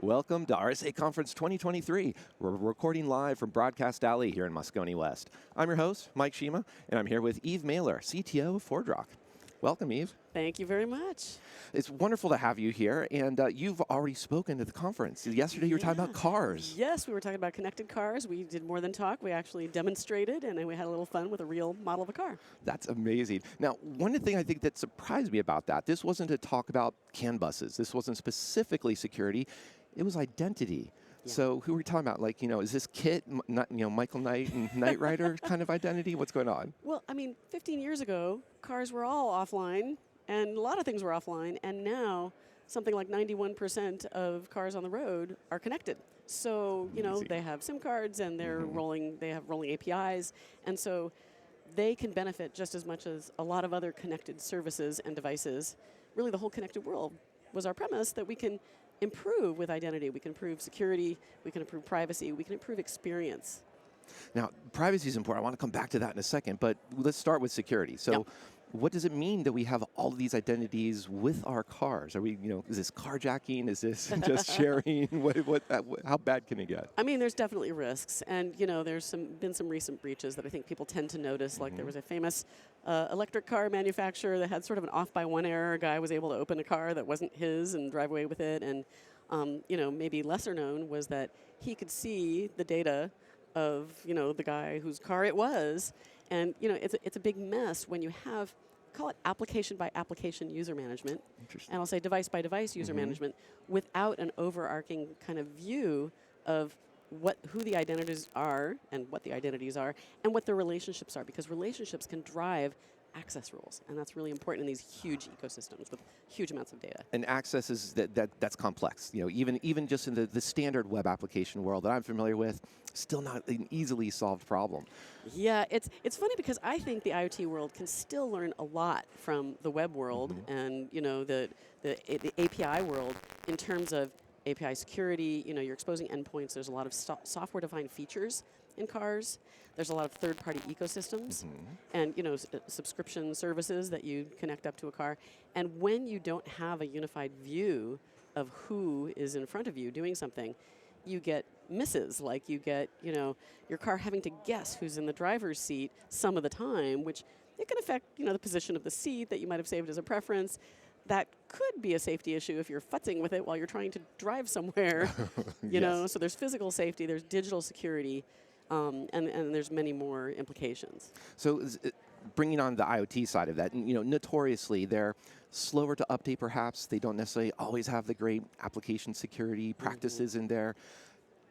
Welcome to RSA Conference 2023. We're recording live from Broadcast Alley here in Moscone West. I'm your host, Mike Shima, and I'm here with Eve Mailer, CTO of FordRock. Welcome, Eve. Thank you very much. It's wonderful to have you here, and you've already spoken at the conference. Yesterday you were talking about cars. Yes, we were talking about connected cars. We did more than talk. We actually demonstrated, and then we had a little fun with a real model of a car. That's amazing. Now, one of the things I think that surprised me about that, this wasn't a talk about CAN buses. This wasn't specifically security. It was identity. Yeah. So who are we talking about? Like, is this Kit, Michael Knight and Knight Rider kind of identity? What's going on? Well, 15 years ago, cars were all offline, and a lot of things were offline, and now something like 91% of cars on the road are connected. So, they have SIM cards, and they're they have rolling APIs, and so they can benefit just as much as a lot of other connected services and devices. Really, the whole connected world was our premise that we can improve with identity. We can improve security, we can improve privacy, we can improve experience. Now, privacy is important. I want to come back to that in a second, but let's start with security. So what does it mean that we have all of these identities with our cars? Are we, is this carjacking? Is this just sharing? How bad can it get? There's definitely risks. And, there's been some recent breaches that I think people tend to notice. Like there was a famous electric car manufacturer that had sort of an off-by-one error. A guy was able to open a car that wasn't his and drive away with it. And, maybe lesser known was that he could see the data of, the guy whose car it was. And, it's a big mess when you have, call it application by application user management. And I'll say device by device user management without an overarching kind of view of who the identities are and what the identities are and what the relationships are, because relationships can drive access rules, and that's really important in these huge ecosystems with huge amounts of data. And access is that's complex. Even just in the standard web application world that I'm familiar with, still not an easily solved problem. Yeah, it's funny because I think the IoT world can still learn a lot from the web world and the API world in terms of API security. You're exposing endpoints. There's a lot of software-defined features in cars. There's a lot of third-party ecosystems and subscription services that you connect up to a car. And when you don't have a unified view of who is in front of you doing something, you get misses. Like you get your car having to guess who's in the driver's seat some of the time, which it can affect the position of the seat that you might have saved as a preference. That could be a safety issue if you're futzing with it while you're trying to drive somewhere. So there's physical safety, there's digital security. And there's many more implications. So bringing on the IoT side of that, notoriously they're slower to update perhaps. They don't necessarily always have the great application security practices in there.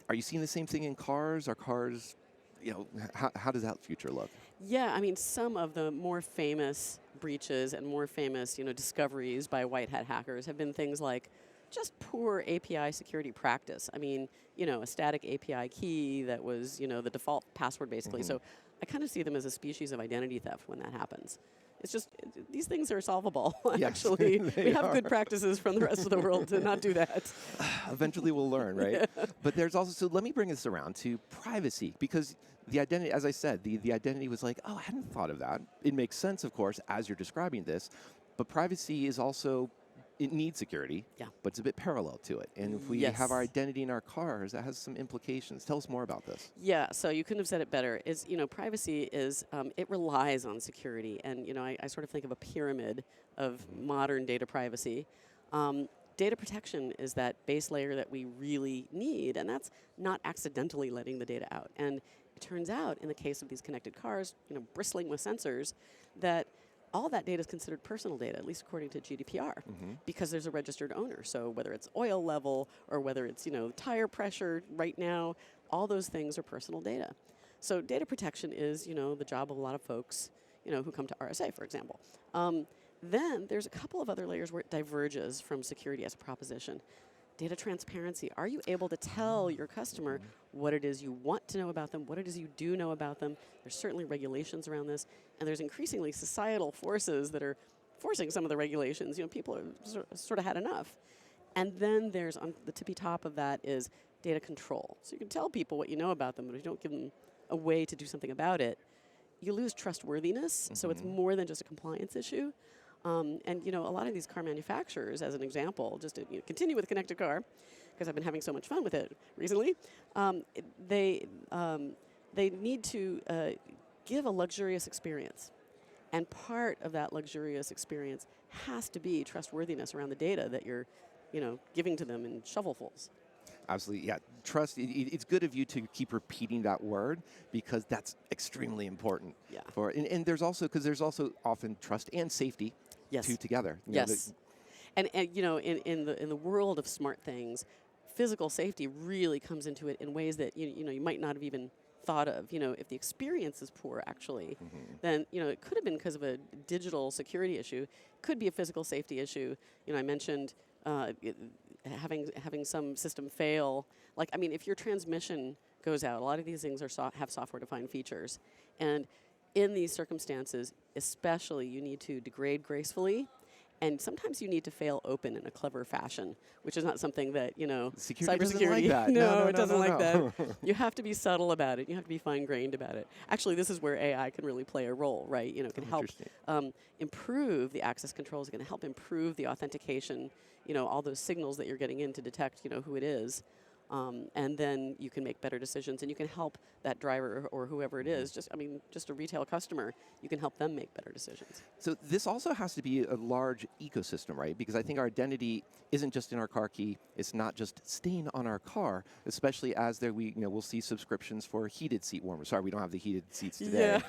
Are you seeing the same thing in cars? Are cars, how does that future look? Yeah, some of the more famous breaches and more famous, discoveries by white hat hackers have been things like just poor API security practice. A static API key that was, the default password basically. So I kind of see them as a species of identity theft when that happens. It's just, these things are solvable, actually. We have good practices from the rest of the world to not do that. Eventually we'll learn, right? But there's also, so let me bring this around to privacy, because the identity, as I said, the identity was like, oh, I hadn't thought of that. It makes sense, of course, as you're describing this, but privacy is also, it needs security, but it's a bit parallel to it. And if we have our identity in our cars, that has some implications. Tell us more about this. Yeah, so you couldn't have said it better. Privacy is, it relies on security. And, I sort of think of a pyramid of modern data privacy. Data protection is that base layer that we really need, and that's not accidentally letting the data out. And it turns out, in the case of these connected cars, bristling with sensors, that all that data is considered personal data, at least according to GDPR, because there's a registered owner. So whether it's oil level or whether it's tire pressure right now, all those things are personal data. So data protection is the job of a lot of folks who come to RSA, for example. Then there's a couple of other layers where it diverges from security as a proposition. Data transparency. Are you able to tell your customer what it is you want to know about them, what it is you do know about them? There's certainly regulations around this, and there's increasingly societal forces that are forcing some of the regulations. People have sort of had enough. And then there's, on the tippy top of that, is data control. So you can tell people what you know about them, but if you don't give them a way to do something about it, you lose trustworthiness. So it's more than just a compliance issue. And a lot of these car manufacturers, as an example, just to continue with connected car, because I've been having so much fun with it recently, they need to give a luxurious experience. And part of that luxurious experience has to be trustworthiness around the data that you're giving to them in shovelfuls. Absolutely, yeah. Trust. It's good of you to keep repeating that word because that's extremely important. Yeah. And there's also often trust and safety. Yes. Two together. Yes. And in the world of smart things, physical safety really comes into it in ways that you might not have even thought of. If the experience is poor, actually, then it could have been because of a digital security issue. Could be a physical safety issue. I mentioned having some system fail. Like, if your transmission goes out, a lot of these things have software-defined features, and in these circumstances, especially, you need to degrade gracefully. And sometimes you need to fail open in a clever fashion, which is not something that, Security cybersecurity. doesn't like that. No, it doesn't like no. that. You have to be subtle about it. You have to be fine-grained about it. Actually, this is where AI can really play a role, right? Can help improve the access controls. It can help improve the authentication, all those signals that you're getting in to detect, who it is. And then you can make better decisions, and you can help that driver or whoever it is, just a retail customer, you can help them make better decisions. So this also has to be a large ecosystem, right? Because I think our identity isn't just in our car key. It's not just staying on our car, especially as we'll see subscriptions for heated seat warmers. Sorry, we don't have the heated seats today.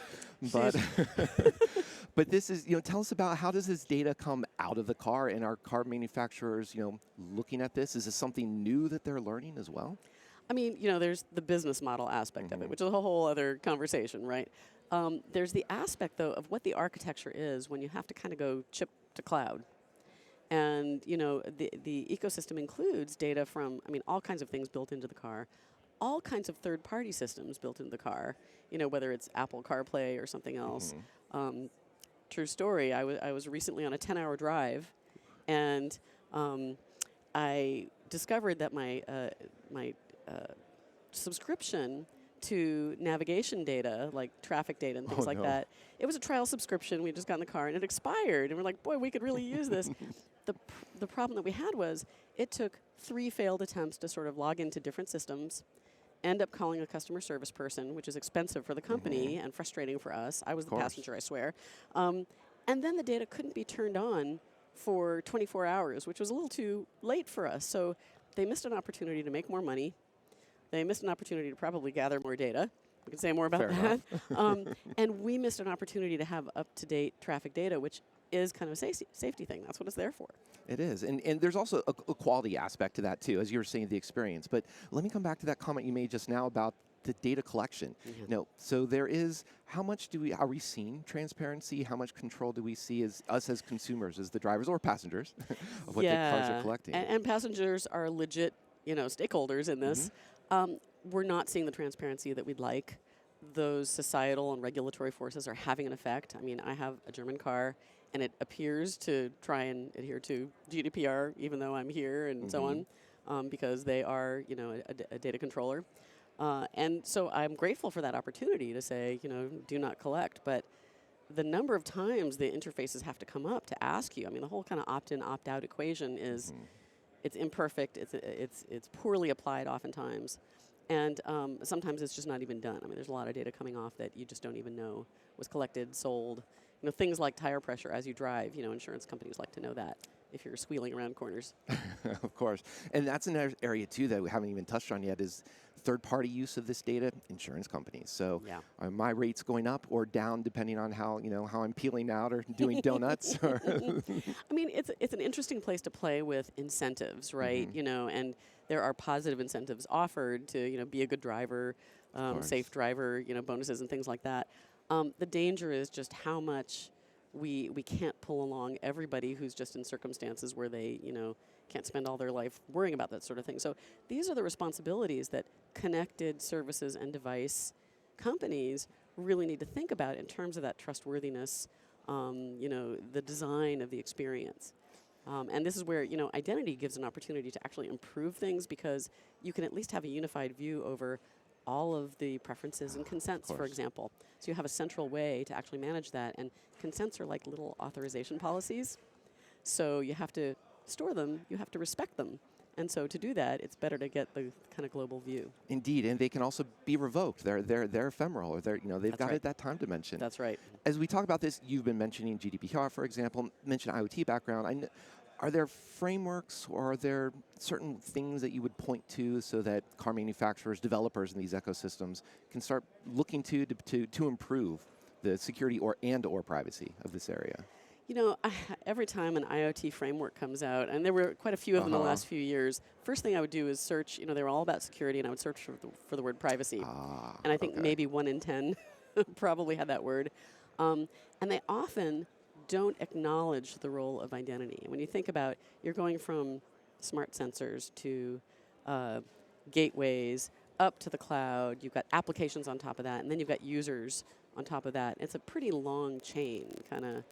Yeah. But but this is, tell us about how does this data come out of the car, and are car manufacturers, looking at this? Is this something new that they're learning as well? There's the business model aspect of it, which is a whole other conversation, right? There's the aspect, though, of what the architecture is when you have to kind of go chip to cloud. And, the ecosystem includes data from, all kinds of things built into the car, all kinds of third-party systems built into the car, whether it's Apple CarPlay or something else. True story, I was recently on a 10-hour drive, and I discovered that my subscription to navigation data, like traffic data and things like that, it was a trial subscription. We just got in the car, and it expired. And we're like, boy, we could really use this. The problem that we had was it took 3 failed attempts to sort of log into different systems, end up calling a customer service person, which is expensive for the company and frustrating for us. I was the passenger, I swear. And then the data couldn't be turned on for 24 hours, which was a little too late for us. So they missed an opportunity to make more money. They missed an opportunity to probably gather more data. We can say more about that. And we missed an opportunity to have up-to-date traffic data, which is kind of a safety thing. That's what it's there for. It is. And there's also a quality aspect to that, too, as you were saying, the experience. But let me come back to that comment you made just now about the data collection. So there is, how much are we seeing transparency? How much control do we see as us as consumers, as the drivers or passengers, of what the cars are collecting? And passengers are legit, stakeholders in this. We're not seeing the transparency that we'd like. Those societal and regulatory forces are having an effect. I have a German car, and it appears to try and adhere to GDPR, even though I'm here and so on, because they are, a data controller. And so I'm grateful for that opportunity to say, do not collect. But the number of times the interfaces have to come up to ask you, the whole kind of opt-in, opt-out equation is, it's imperfect, it's poorly applied oftentimes. And sometimes it's just not even done. There's a lot of data coming off that you just don't even know was collected, sold. Things like tire pressure as you drive, insurance companies like to know that if you're squealing around corners. Of course. And that's another area, too, that we haven't even touched on yet is third-party use of this data, insurance companies. So are my rates going up or down depending on how, how I'm peeling out or doing donuts? Or it's an interesting place to play with incentives, right? And there are positive incentives offered to, be a good driver, safe driver, bonuses and things like that. The danger is just how much we can't pull along everybody who's just in circumstances where they, can't spend all their life worrying about that sort of thing. So these are the responsibilities that connected services and device companies really need to think about in terms of that trustworthiness, the design of the experience. And this is where, identity gives an opportunity to actually improve things because you can at least have a unified view over all of the preferences and consents, for example. So you have a central way to actually manage that. And consents are like little authorization policies. So you have to store them, you have to respect them. And so to do that, it's better to get the kind of global view. Indeed, and they can also be revoked. They're ephemeral, or they've That's got right. that time dimension. That's right. As we talk about this, you've been mentioning GDPR, for example, mentioned IoT background. Are there frameworks or are there certain things that you would point to so that car manufacturers, developers in these ecosystems can start looking to improve the security or privacy of this area? You know, every time an IoT framework comes out, and there were quite a few of them in the last few years, first thing I would do is search, they were all about security, and I would search for the word privacy. And I think maybe 1 in 10 probably had that word. And they often don't acknowledge the role of identity. And when you think about, you're going from smart sensors to gateways up to the cloud, you've got applications on top of that, and then you've got users on top of that. It's a pretty long chain, kind of.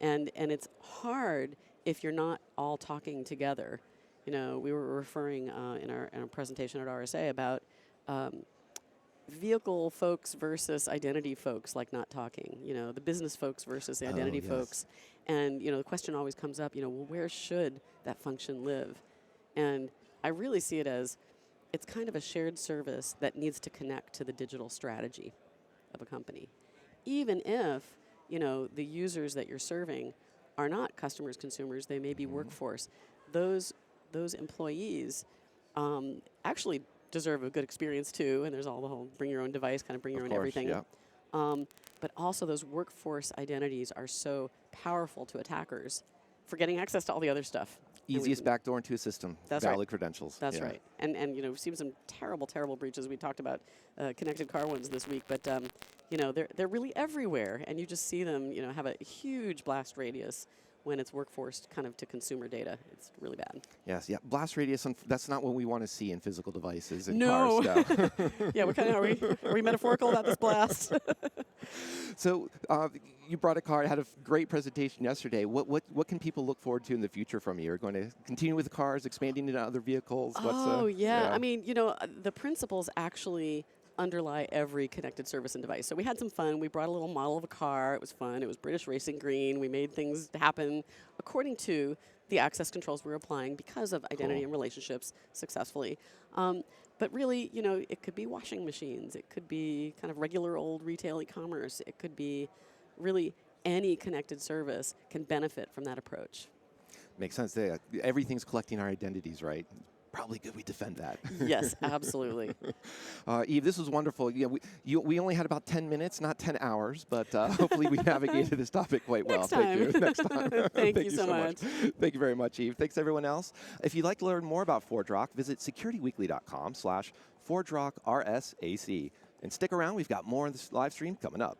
And it's hard if you're not all talking together. We were referring in our presentation at RSA about vehicle folks versus identity folks, like not talking. The business folks versus the identity folks. And the question always comes up. Well, where should that function live? And I really see it as it's kind of a shared service that needs to connect to the digital strategy of a company, even if the users that you're serving are not customers, consumers. They may be workforce. Those employees actually deserve a good experience too. And there's all the whole bring your own device, kind of bring your own everything. Yeah. But also those workforce identities are so powerful to attackers for getting access to all the other stuff. Easiest backdoor into a system. That's valid right. credentials. That's right. And we've seen some terrible breaches. We talked about connected car ones this week, but they're really everywhere, and you just see them have a huge blast radius when it's workforce kind of to consumer data. It's really bad. Yes, yeah. Blast radius, that's not what we want to see in physical devices and no. cars. No. Yeah, are we metaphorical about this blast? So you brought a car, had a great presentation yesterday. What can people look forward to in the future from you? You're going to continue with the cars, expanding into other vehicles? Yeah. I mean, the principles actually underlie every connected service and device. So we had some fun. We brought a little model of a car. It was fun. It was British racing green. We made things happen according to the access controls we were applying because of identity and relationships successfully. But really, it could be washing machines. It could be kind of regular old retail e-commerce. It could be really any connected service can benefit from that approach. Makes sense. Everything's collecting our identities, right? Probably good we defend that. Yes, absolutely. Eve, this was wonderful. We only had about 10 minutes, not 10 hours, but hopefully we navigated this topic quite well. Thank you. Next time. Thank you so much. Thank you very much, Eve. Thanks, everyone else. If you'd like to learn more about ForgeRock, visit securityweekly.com/ForgeRockRSAC. And stick around. We've got more on this live stream coming up.